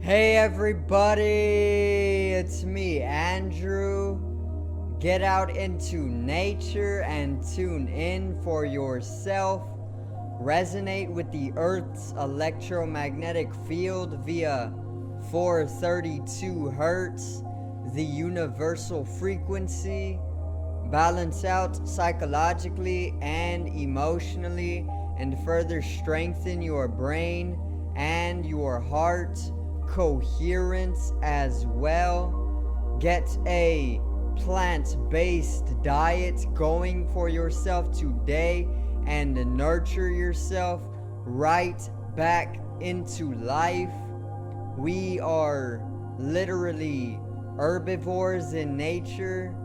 Hey everybody, it's me, Andrew. Get out into nature and tune in for yourself. Resonate with the Earth's electromagnetic field via 432 Hertz, the universal frequency. Balance out psychologically and emotionally, and further strengthen your brain and your heart coherence as well. Get a plant-based diet going for yourself today and nurture yourself right back into life. We are literally herbivores in nature.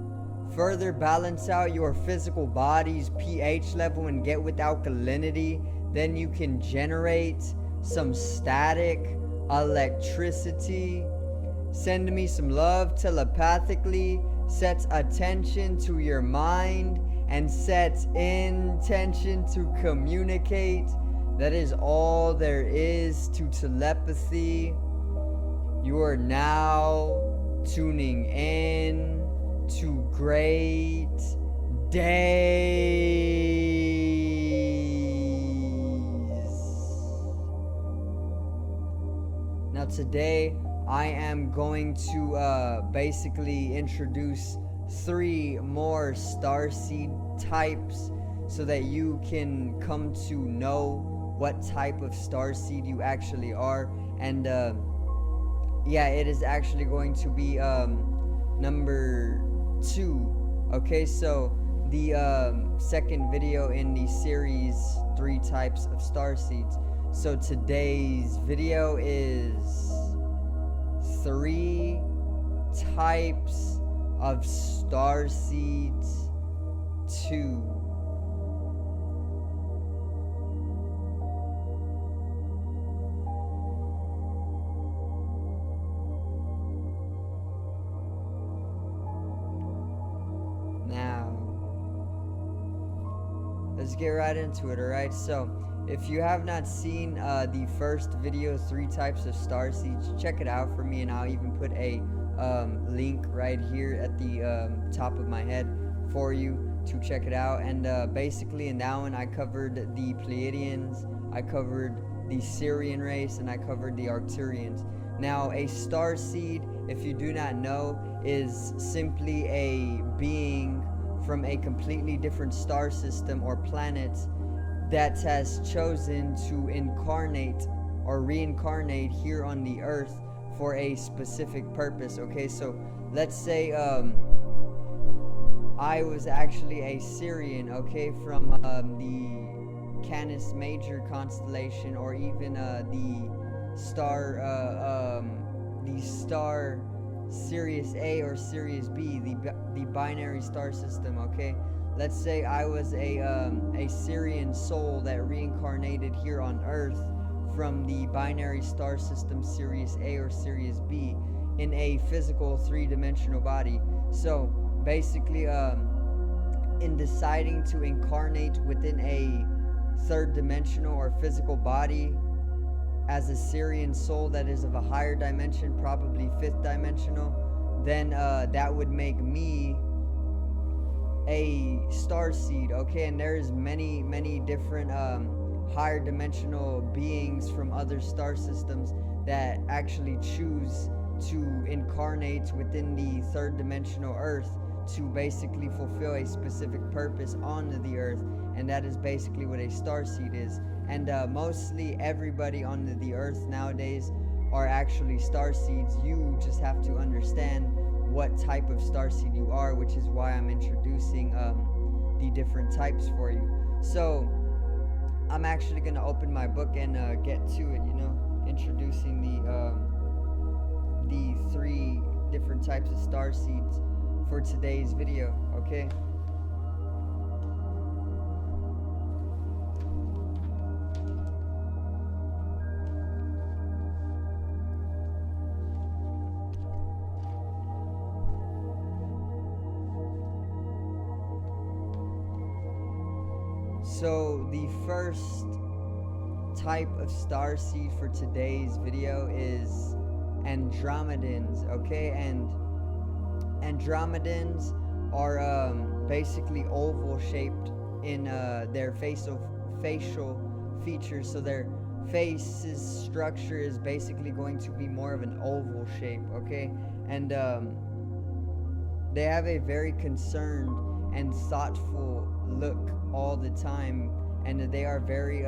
Further balance out your physical body's pH level and get with alkalinity. Then you can generate some static electricity. Send me some love telepathically. Set attention to your mind and set intention to communicate. That is all there is to telepathy. You are now tuning in to great days. Now today I am going to basically introduce 3 more starseed types so that you can come to know what type of starseed you actually are. And yeah, it is actually going to be number 2. Okay, so the second video in the series 3 types of starseeds. So today's video is 3 types of starseeds 2. Let's get right into it, alright? So, if you have not seen the first video, 3 types of starseeds, check it out for me, and I'll even put a link right here at the top of my head for you to check it out. And basically in that one I covered the Pleiadians, I covered the Syrian race, and I covered the Arcturians. Now, a starseed, if you do not know, is simply a being from a completely different star system or planet that has chosen to incarnate or reincarnate here on the earth for a specific purpose. Okay, so let's say I was actually a Syrian, okay, from the Canis Major constellation, or even the star Sirius A or Sirius B, the binary star system. Okay, let's say I was a Syrian soul that reincarnated here on Earth from the binary star system Sirius A or Sirius B in a physical 3-dimensional body. So basically, in deciding to incarnate within a 3rd-dimensional or physical body as a Syrian soul that is of a higher dimension, probably 5th dimensional, then that would make me a starseed. Okay, and there's many different higher dimensional beings from other star systems that actually choose to incarnate within the 3rd dimensional Earth to basically fulfill a specific purpose on the Earth, and that is basically what a starseed is. And mostly everybody on the Earth nowadays are actually starseeds. You just have to understand what type of starseed you are, which is why I'm introducing the different types for you. So I'm actually going to open my book and get to it, introducing the 3 different types of starseeds for today's video. Okay, so the first type of starseed for today's video is Andromedans, okay? And Andromedans are basically oval shaped in their facial features. So their face's structure is basically going to be more of an oval shape, okay? And they have a very concerned and thoughtful look all the time, and they are very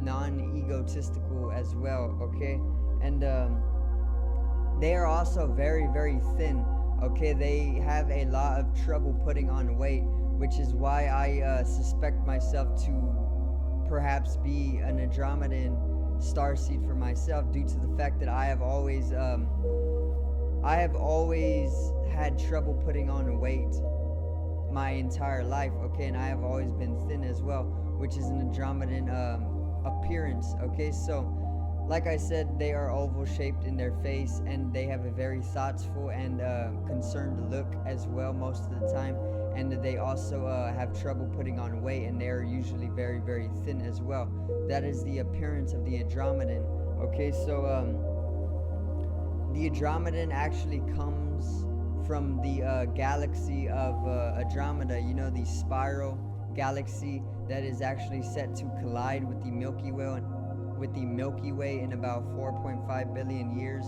non-egotistical as well, okay? And they are also very, very thin, okay? They have a lot of trouble putting on weight, which is why I suspect myself to perhaps be an Andromedan starseed for myself, due to the fact that I have always had trouble putting on weight my entire life, okay? And I have always been thin as well, which is an Andromedan appearance, okay? So like I said, they are oval shaped in their face, and they have a very thoughtful and concerned look as well most of the time. And they also have trouble putting on weight, and they are usually very, very thin as well. That is the appearance of the Andromedan, okay? So the Andromedan actually comes from the galaxy of Andromeda, you know, the spiral galaxy that is actually set to collide with the Milky Way in about 4.5 billion years.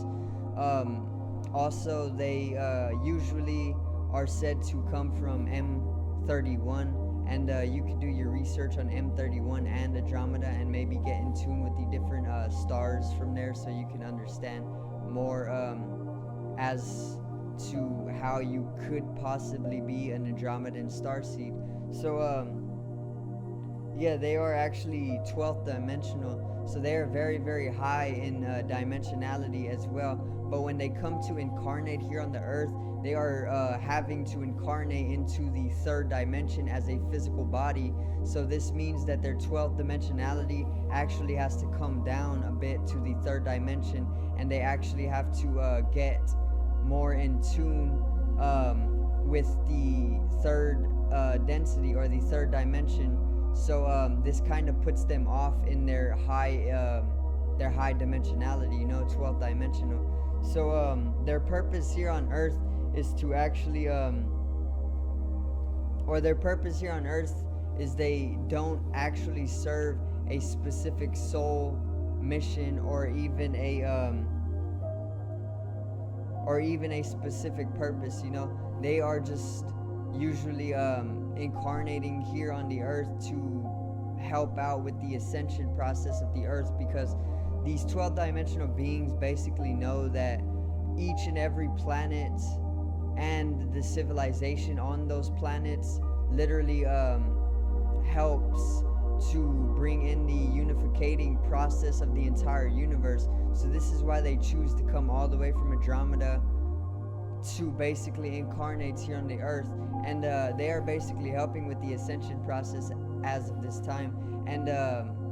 Also, they usually are said to come from M31, and you can do your research on M31 and Andromeda and maybe get in tune with the different stars from there, so you can understand more as to how you could possibly be an Andromedan starseed. So yeah, they are actually 12th dimensional, so they are very, very high in dimensionality as well. But when they come to incarnate here on the earth, they are having to incarnate into the third dimension as a physical body. So this means that their 12th dimensionality actually has to come down a bit to the third dimension, and they actually have to get more in tune with the third density, or the third dimension. So this kind of puts them off in their high dimensionality, you know, 12th dimensional. So their purpose here on earth is to actually their purpose here on earth is they don't actually serve a specific soul mission, or even a specific purpose, you know. They are just usually incarnating here on the earth to help out with the ascension process of the earth, because these 12 dimensional beings basically know that each and every planet and the civilization on those planets literally helps to bring in the unificating process of the entire universe. So this is why they choose to come all the way from Andromeda to basically incarnate here on the earth, and they are basically helping with the ascension process as of this time. And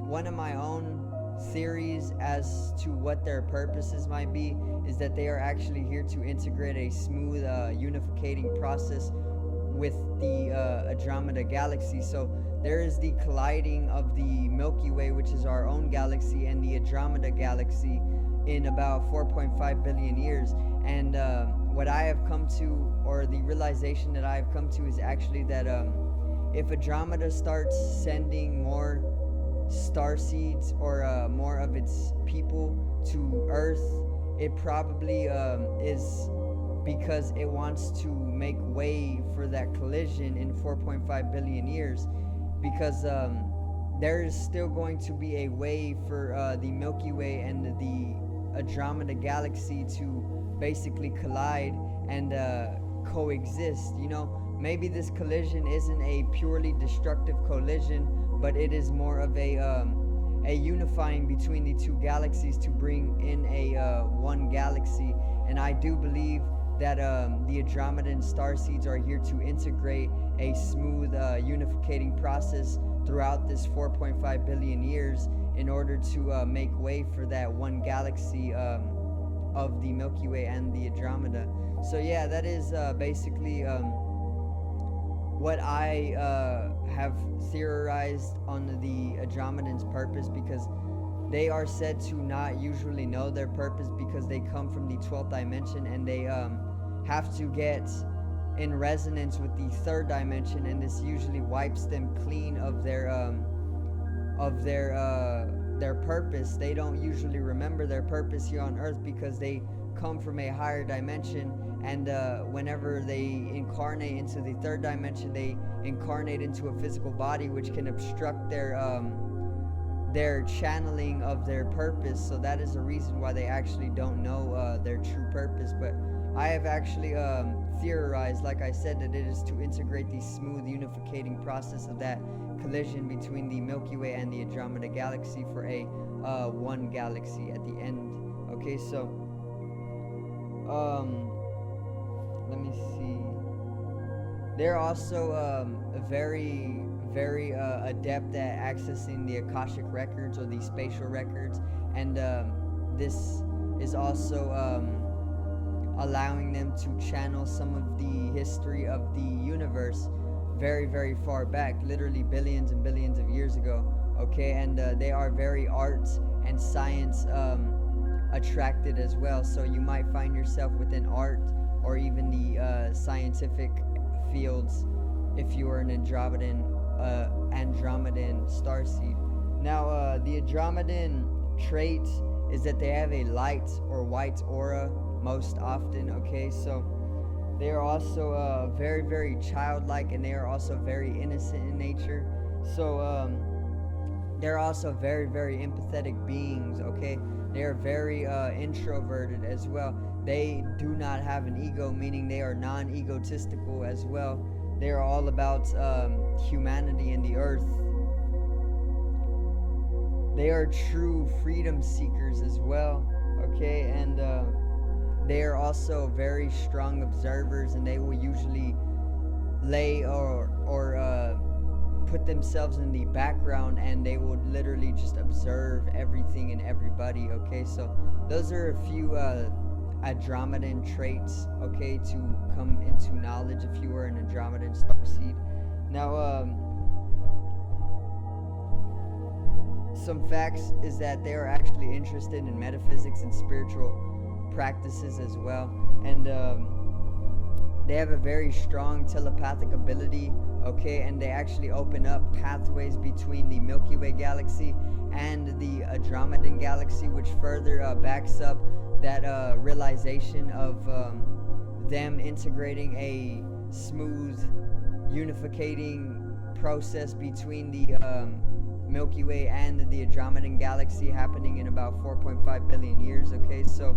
one of my own theories as to what their purposes might be is that they are actually here to integrate a smooth unificating process with the Andromeda galaxy. So there is the colliding of the Milky Way, which is our own galaxy, and the Andromeda galaxy in about 4.5 billion years. And what I have come to, or the realization that I have come to, is actually that if Andromeda starts sending more starseeds, or more of its people to Earth, it probably is because it wants to make way for that collision in 4.5 billion years, because there is still going to be a way for the Milky Way and the Andromeda galaxy to basically collide and coexist. You know, maybe this collision isn't a purely destructive collision, but it is more of a unifying between the two galaxies to bring in a one galaxy. And I do believe that the Andromedan starseeds are here to integrate a smooth unificating process throughout this 4.5 billion years in order to make way for that one galaxy of the Milky Way and the Andromeda. So yeah, that is basically what I have theorized on the Andromedan's purpose, because they are said to not usually know their purpose because they come from the 12th dimension, and they have to get in resonance with the third dimension, and this usually wipes them clean of their purpose. They don't usually remember their purpose here on earth because they come from a higher dimension, and whenever they incarnate into the third dimension, they incarnate into a physical body, which can obstruct their channeling of their purpose. So that is the reason why they actually don't know their true purpose. But I have actually theorized, like I said, that it is to integrate the smooth unificating process of that collision between the Milky Way and the Andromeda Galaxy for a one galaxy at the end. Okay, so let me see. They're also very adept at accessing the Akashic records or the spatial records, and this is also allowing them to channel some of the history of the universe very far back, literally billions and billions of years ago. Okay, and they are very art and science attracted as well, so you might find yourself within art or even the scientific fields if you are an Andromedan starseed. Now the Andromedan trait is that they have a light or white aura most often. Okay, so they are also very childlike, and they are also very innocent in nature. So they're also very empathetic beings. Okay, they are very introverted as well. They do not have an ego, meaning they are non-egotistical as well. They are all about humanity and the earth. They are true freedom seekers as well. Okay, and they are also very strong observers, and they will usually lay or put themselves in the background, and they will literally just observe everything and everybody. Okay, so those are a few Andromedan traits, okay, to come into knowledge if you were an Andromedan starseed. Now some facts is that they are actually interested in metaphysics and spiritual practices as well, and they have a very strong telepathic ability. Okay, and they actually open up pathways between the Milky Way galaxy and the Andromedan galaxy, which further backs up that realization of them integrating a smooth unificating process between the Milky Way and the Andromedan galaxy happening in about 4.5 billion years. Okay, so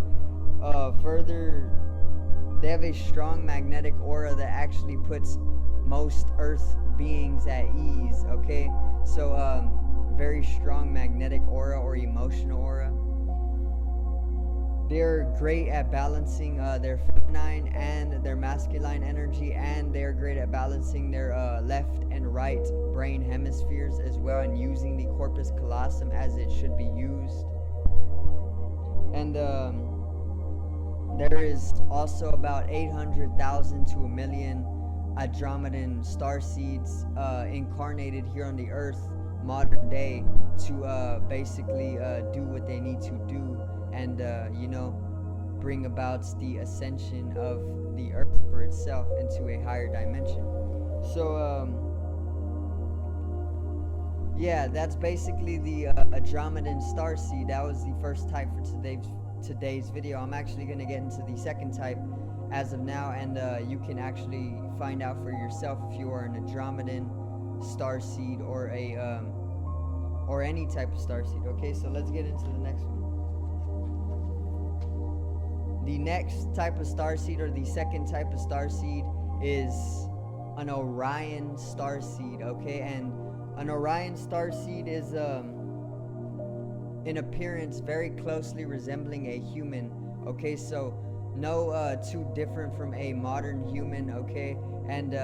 further, they have a strong magnetic aura that actually puts most Earth beings at ease. Okay, so very strong magnetic aura or emotional aura. They're great at balancing their feminine and their masculine energy, and they're great at balancing their left and right brain hemispheres as well, and using the corpus callosum as it should be used. And there is also about 800,000 to 1 million Andromedan starseeds incarnated here on the Earth modern day to basically do what they need to do, and bring about the ascension of the Earth for itself into a higher dimension. So yeah, that's basically the Andromedan starseed. That was the first type for today's video. I'm actually going to get into the second type as of now, and you can actually find out for yourself if you are an Andromedan starseed or a or any type of starseed. Okay, so let's get into the next one. The next type of starseed, or the second type of starseed, is an Orion starseed. Okay, and an Orion starseed is in appearance very closely resembling a human. Okay, so no too different from a modern human. Okay, and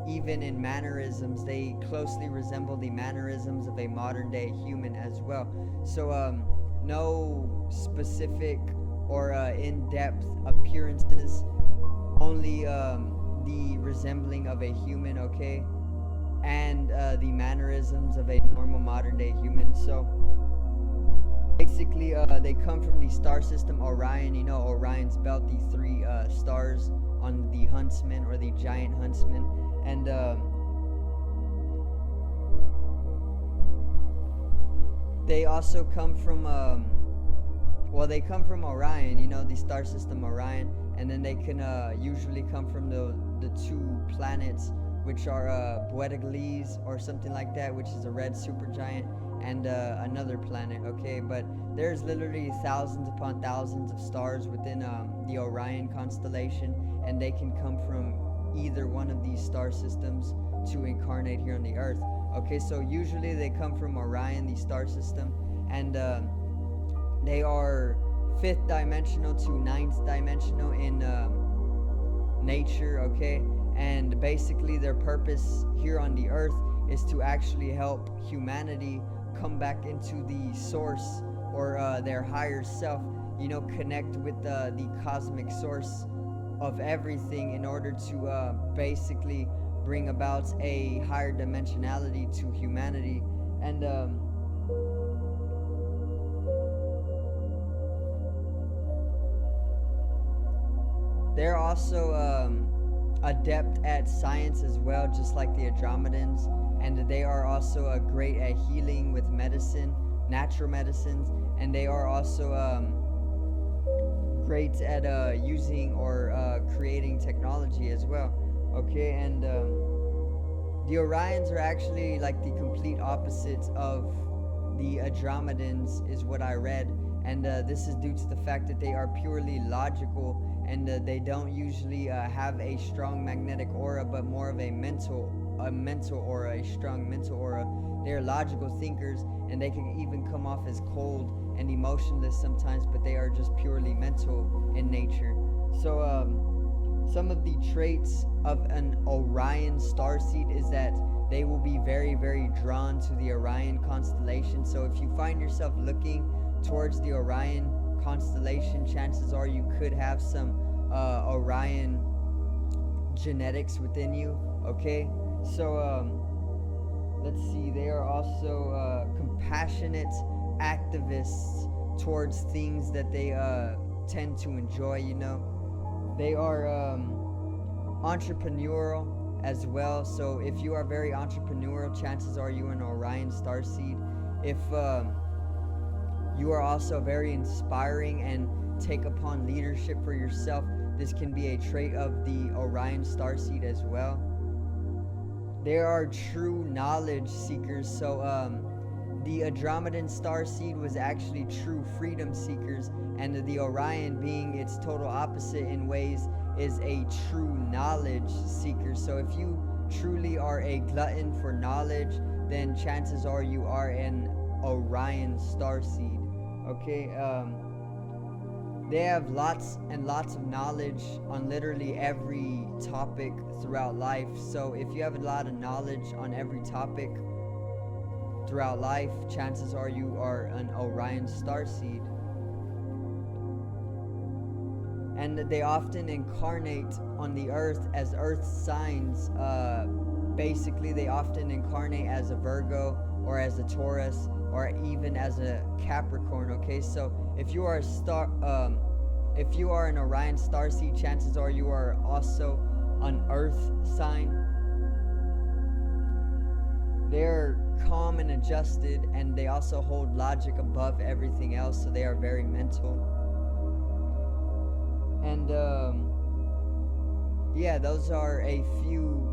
even in mannerisms, they closely resemble the mannerisms of a modern day human as well. So no specific or in-depth appearances, only the resembling of a human. Okay, and the mannerisms of a normal modern day human. So basically they come from the star system Orion. You know, Orion's belt, the three stars on the huntsman, or the giant huntsman. And they also come from they come from Orion, you know, the star system Orion. And then they can usually come from the two planets, which are Boetegles or something like that, which is a red supergiant, and another planet. Okay, but there's literally thousands upon thousands of stars within the Orion constellation, and they can come from either one of these star systems to incarnate here on the Earth. Okay, so usually they come from Orion, the star system, and they are 5th dimensional to 9th dimensional in nature. Okay, and basically their purpose here on the Earth is to actually help humanity come back into the source, or their higher self, you know, connect with the cosmic source of everything, in order to basically bring about a higher dimensionality to humanity. And they're also adept at science as well, just like the Andromedans, and they are also great at healing with medicine, natural medicines, and they are also great at using or creating technology as well. Okay, and the Orions are actually like the complete opposites of the Andromedans, is what I read, and this is due to the fact that they are purely logical, and they don't usually have a strong magnetic aura, but more of a mental aura, a strong mental aura. They're logical thinkers, and they can even come off as cold and emotionless sometimes, but they are just purely mental in nature. So some of the traits of an Orion starseed is that they will be very, very drawn to the Orion constellation. So if you find yourself looking towards the Orion constellation, chances are you could have some Orion genetics within you. Okay, so let's see, they are also compassionate activists towards things that they tend to enjoy, you know. They are entrepreneurial as well. So if you are very entrepreneurial, chances are you are an Orion starseed. If you are also very inspiring and take upon leadership for yourself, this can be a trait of the Orion starseed as well. They are true knowledge seekers. So the Andromedan starseed was actually true freedom seekers, and the Orion, being its total opposite in ways, is a true knowledge seeker. So if you truly are a glutton for knowledge, then chances are you are an Orion starseed. Okay, they have lots and lots of knowledge on literally every topic throughout life. So if you have a lot of knowledge on every topic throughout life, chances are you are an Orion starseed. And they often incarnate on the Earth as Earth signs. Basically, they often incarnate as a Virgo, or as a Taurus, or even as a Capricorn. Okay, so if you are if you are an Orion starseed, chances are you are also an Earth sign. They're calm and adjusted, and they also hold logic above everything else, so they are very mental. And yeah, those are a few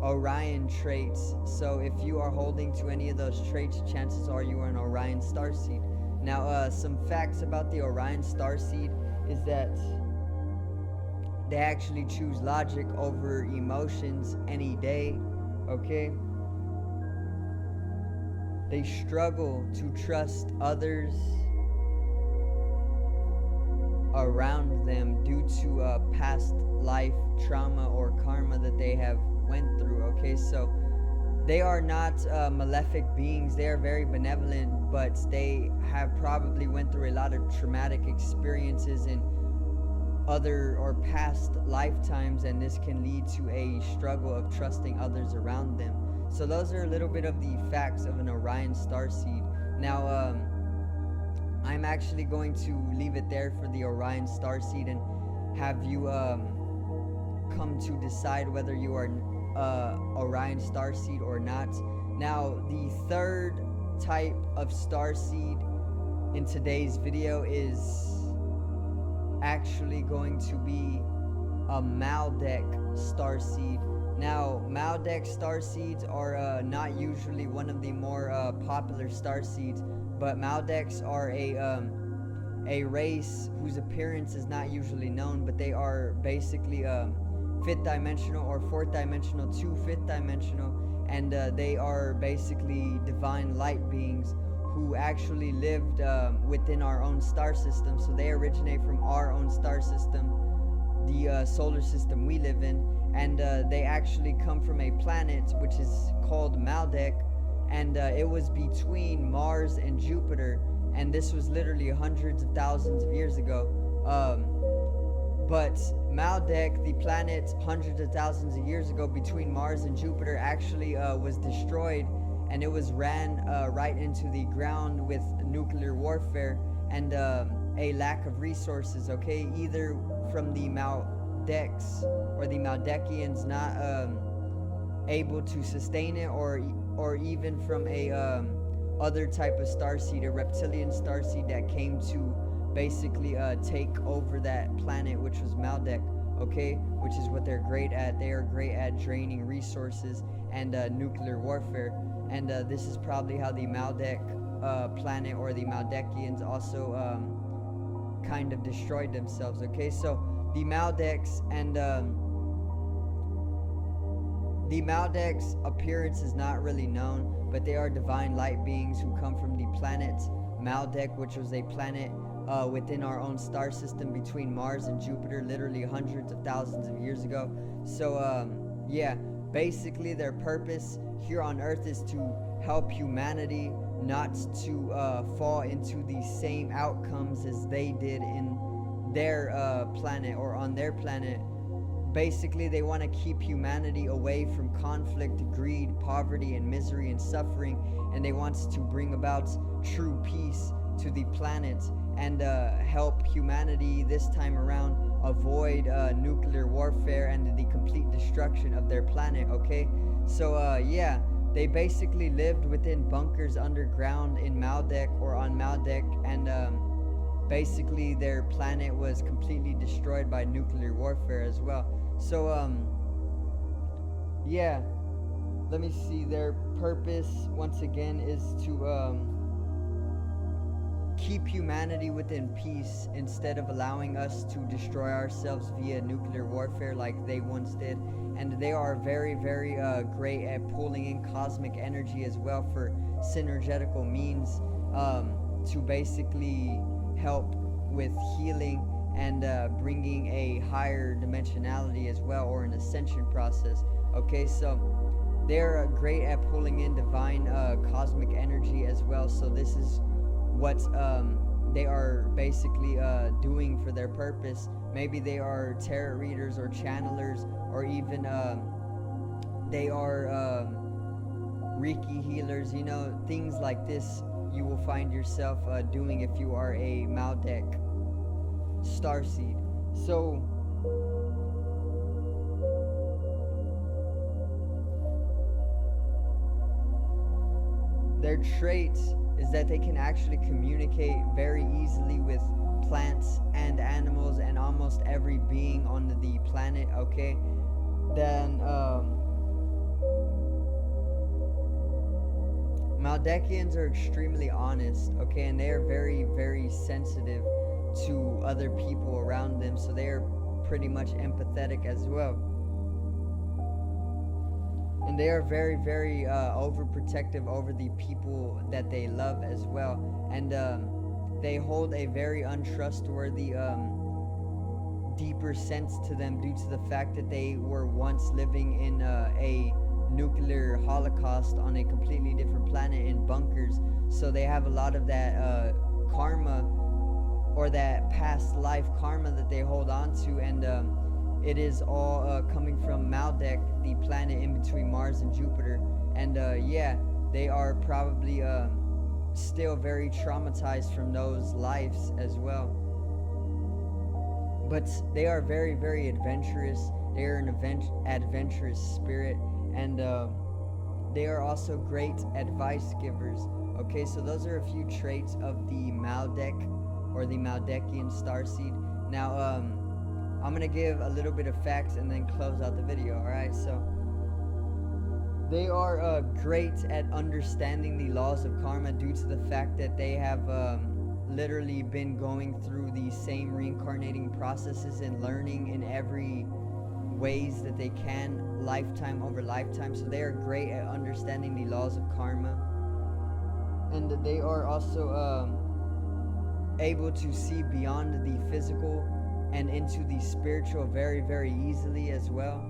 Orion traits. So if you are holding to any of those traits, chances are you are an Orion starseed. Now some facts about the Orion starseed is that they actually choose logic over emotions any day. Okay, they struggle to trust others around them due to past life trauma or karma that they have went through. Okay, so they are not malefic beings. They are very benevolent, but they have probably went through a lot of traumatic experiences in other or past lifetimes, and this can lead to a struggle of trusting others around them. So those are a little bit of the facts of an Orion starseed. Now I'm actually going to leave it there for the Orion starseed and have you come to decide whether you are Orion starseed or not. Now, the third type of starseed in today's video is actually going to be a Maldek starseed. Now, Maldek starseeds are not usually one of the more popular starseeds, but Maldeks are a race whose appearance is not usually known, but they are basically fifth dimensional or fourth dimensional to fifth dimensional, and they are basically divine light beings who actually lived within our own star system. So they originate from our own star system, the solar system we live in, and they actually come from a planet which is called Maldek, and it was between Mars and Jupiter, and this was literally hundreds of thousands of years ago. But Maldek, the planet hundreds of thousands of years ago between Mars and Jupiter, actually was destroyed, and it was ran right into the ground with nuclear warfare and a lack of resources, okay? Either from the Maldeks or the Maldekians not able to sustain it, or even from a other type of starseed, a reptilian starseed that came to basically take over that planet, which was Maldek, okay? Which is what they're great at. They are great at draining resources and nuclear warfare. And this is probably how the Maldek planet or the Maldekians also kind of destroyed themselves, okay? So the Maldeks and the Maldek's appearance is not really known, but they are divine light beings who come from the planet Maldek, which was a planet within our own star system between Mars and Jupiter, literally hundreds of thousands of years ago. So yeah, basically their purpose here on Earth is to help humanity not to fall into the same outcomes as they did in their planet or on their planet. Basically, they want to keep humanity away from conflict, greed, poverty, and misery and suffering, and they want to bring about true peace to the planet and help humanity this time around avoid nuclear warfare and the complete destruction of their planet, okay? So yeah, they basically lived within bunkers underground in Maldek or on Maldek, and basically their planet was completely destroyed by nuclear warfare as well. So yeah, let me see, their purpose once again is to keep humanity within peace instead of allowing us to destroy ourselves via nuclear warfare like they once did. And they are very, very great at pulling in cosmic energy as well for synergetical means to basically help with healing and bringing a higher dimensionality as well, or an ascension process, okay? So they're great at pulling in divine cosmic energy as well. So this is what they are basically doing for their purpose. Maybe they are tarot readers or channelers, or even they are Reiki healers, you know, things like this you will find yourself doing if you are a Maldek starseed. So their trait is that they can actually communicate very easily with plants and animals and almost every being on the planet, okay? Then Maldekians are extremely honest, okay, and they are very, very sensitive to other people around them, so they are pretty much empathetic as well. And they are very, very overprotective over the people that they love as well. And they hold a very untrustworthy, deeper sense to them due to the fact that they were once living in a nuclear holocaust on a completely different planet in bunkers. So they have a lot of that karma, or that past life karma that they hold on to, and it is all coming from Maldek, the planet in between Mars and Jupiter. And yeah, they are probably still very traumatized from those lives as well. But they are very, very adventurous. They are an adventurous spirit, and they are also great advice givers. Okay, so those are a few traits of the Maldek or the Maldekian starseed. Now, I'm gonna give a little bit of facts and then close out the video. All right, so they are great at understanding the laws of karma due to the fact that they have literally been going through the same reincarnating processes and learning in every ways that they can, lifetime over lifetime. So they are great at understanding the laws of karma, and they are also able to see beyond the physical and into the spiritual very, very easily as well.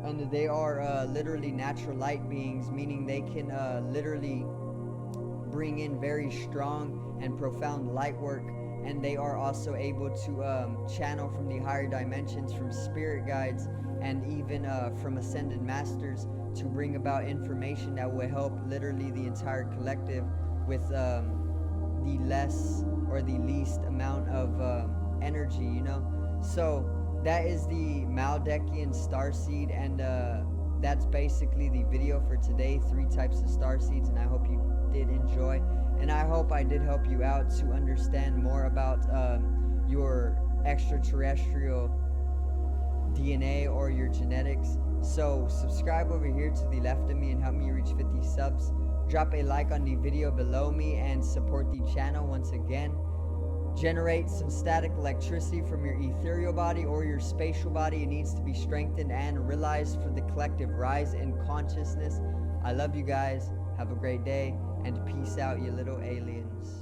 And they are literally natural light beings, meaning they can literally bring in very strong and profound light work. And they are also able to channel from the higher dimensions, from spirit guides, and even from ascended masters, to bring about information that will help literally the entire collective with the less or the least amount of energy, you know. So that is the Maldekian starseed, and that's basically the video for today. 3 types of starseeds, and I hope you did enjoy, and I hope I did help you out to understand more about your extraterrestrial DNA or your genetics. So subscribe over here to the left of me and help me reach 50 subs. Drop a like on the video below me and support the channel once again. Generate some static electricity from your ethereal body or your spatial body. It needs to be strengthened and realized for the collective rise in consciousness. I love you guys. Have a great day, and peace out, you little aliens.